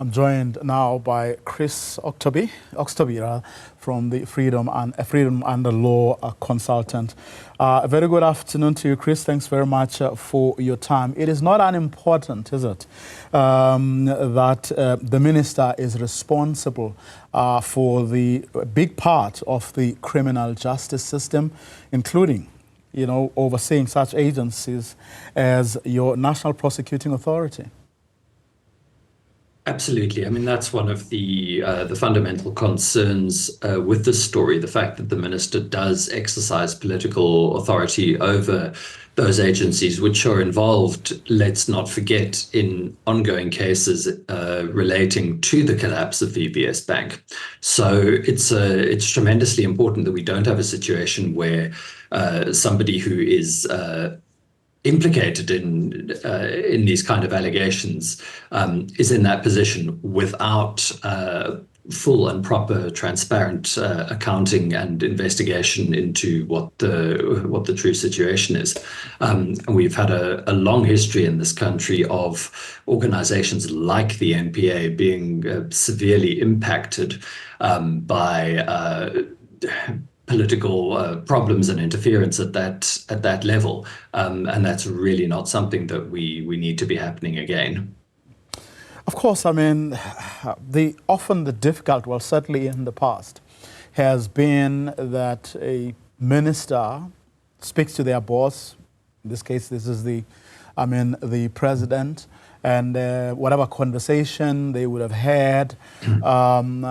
I'm joined now by Chris Oxtoby from the Freedom and the Law consultant. A very good afternoon to you, Chris. Thanks very much for your time. It is not unimportant, is it, that the minister is responsible for the big part of the criminal justice system, including, overseeing such agencies as your National Prosecuting Authority. Absolutely. I mean, that's one of the fundamental concerns with this story, the fact that the minister does exercise political authority over those agencies which are involved, let's not forget, in ongoing cases relating to the collapse of VBS Bank. So it's tremendously important that we don't have a situation where somebody who is implicated in these kind of allegations is in that position without full and proper, transparent accounting and investigation into what the true situation is. And we've had a long history in this country of organizations like the NPA being severely impacted by political problems and interference at that level, and that's really not something that we need to be happening again. Of course, I mean, often the difficult, well, certainly in the past, has been that a minister speaks to their boss. In this case, this is the president. And whatever conversation they would have had, then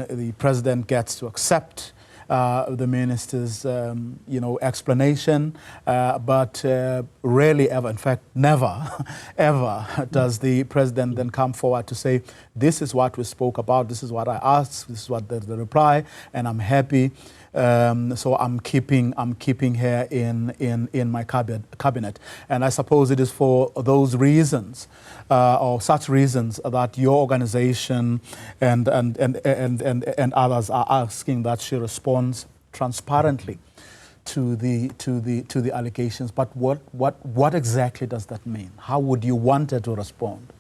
the president gets to accept the minister's, explanation, but rarely ever, in fact, never, ever does the president then come forward to say, this is what we spoke about, this is what I asked, this is what the reply, and I'm happy. So I'm keeping her in my cabinet, and I suppose it is for those reasons, or such reasons, that your organization and others are asking that she responds transparently to the allegations. But what exactly does that mean? How would you want her to respond?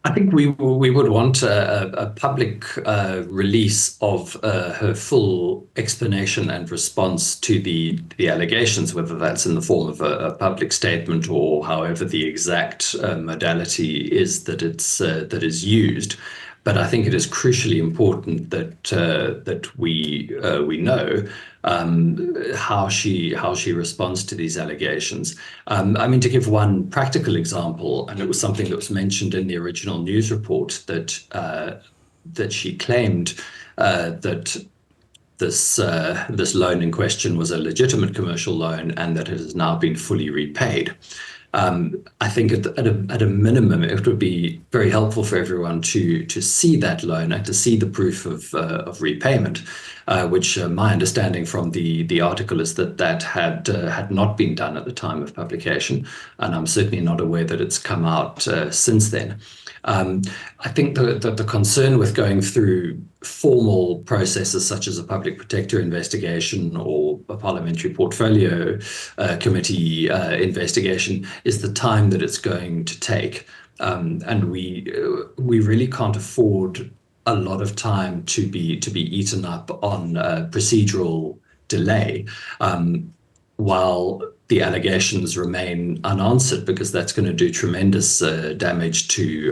I think we would want a public release of her full explanation and response to the allegations, whether that's in the form of a public statement or however the exact modality is that is used. But I think it is crucially important that we know how she responds to these allegations. To give one practical example, and it was something that was mentioned in the original news report, that she claimed that this loan in question was a legitimate commercial loan and that it has now been fully repaid. I think at a minimum, it would be very helpful for everyone to see that loan and to see the proof of repayment, which my understanding from the article is that had not been done at the time of publication, and I'm certainly not aware that it's come out since then. I think that the concern with going through formal processes such as a public protector investigation or a parliamentary portfolio committee investigation is the time that it's going to take. And we really can't afford a lot of time to be eaten up on procedural delay while the allegations remain unanswered, because that's going to do tremendous damage to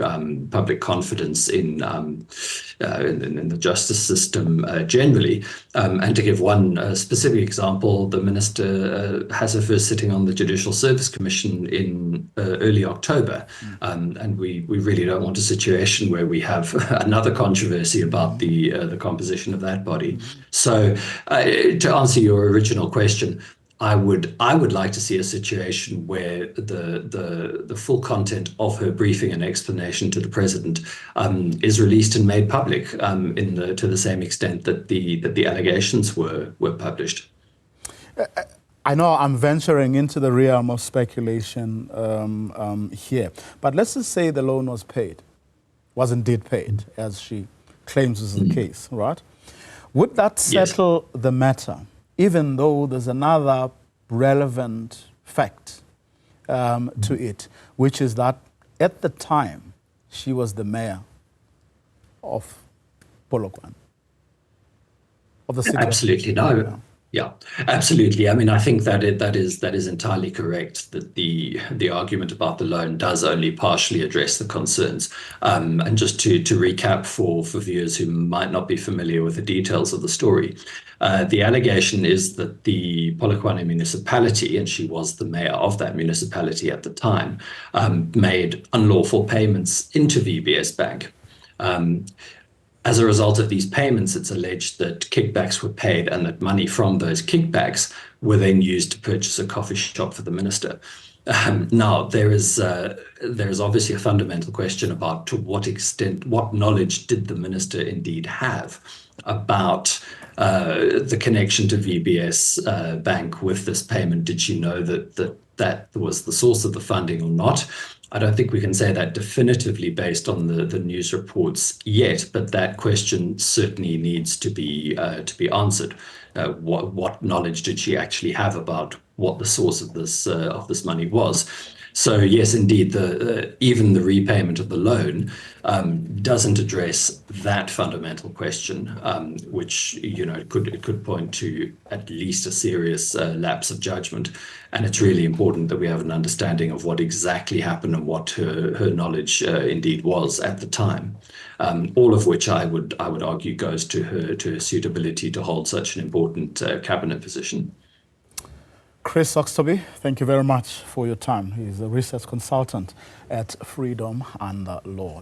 public confidence in the justice system generally. And to give one specific example, the minister has her first sitting on the Judicial Service Commission in early October. And we really don't want a situation where we have another controversy about the composition of that body. So to answer your original question, I would like to see a situation where the full content of her briefing and explanation to the president is released and made public to the same extent that the allegations were published. I know I'm venturing into the realm of speculation here, but let's just say the loan was indeed paid, as she claims is the case, right? Would that settle the matter? Even though there's another relevant fact to it, which is that at the time, she was the mayor of Polokwane, of the city. Absolutely, no. Yeah, absolutely. I mean, I think that that is entirely correct, that the argument about the loan does only partially address the concerns. And just to recap for viewers who might not be familiar with the details of the story, the allegation is that the Polokwane municipality, and she was the mayor of that municipality at the time, made unlawful payments into VBS Bank. As a result of these payments, it's alleged that kickbacks were paid and that money from those kickbacks were then used to purchase a coffee shop for the minister. Now, there is obviously a fundamental question about to what extent, what knowledge did the minister indeed have about the connection to VBS Bank with this payment? Did she know that was the source of the funding or not? I don't think we can say that definitively based on the news reports yet, but that question certainly needs to be answered. What knowledge did she actually have about what the source of this money was? So yes, indeed, even the repayment of the loan doesn't address that fundamental question, which it could point to at least a serious lapse of judgment. And it's really important that we have an understanding of what exactly happened and what her knowledge indeed was at the time. All of which I would argue goes to her suitability to hold such an important cabinet position. Chris Oxtoby, thank you very much for your time. He's a research consultant at Freedom and Law.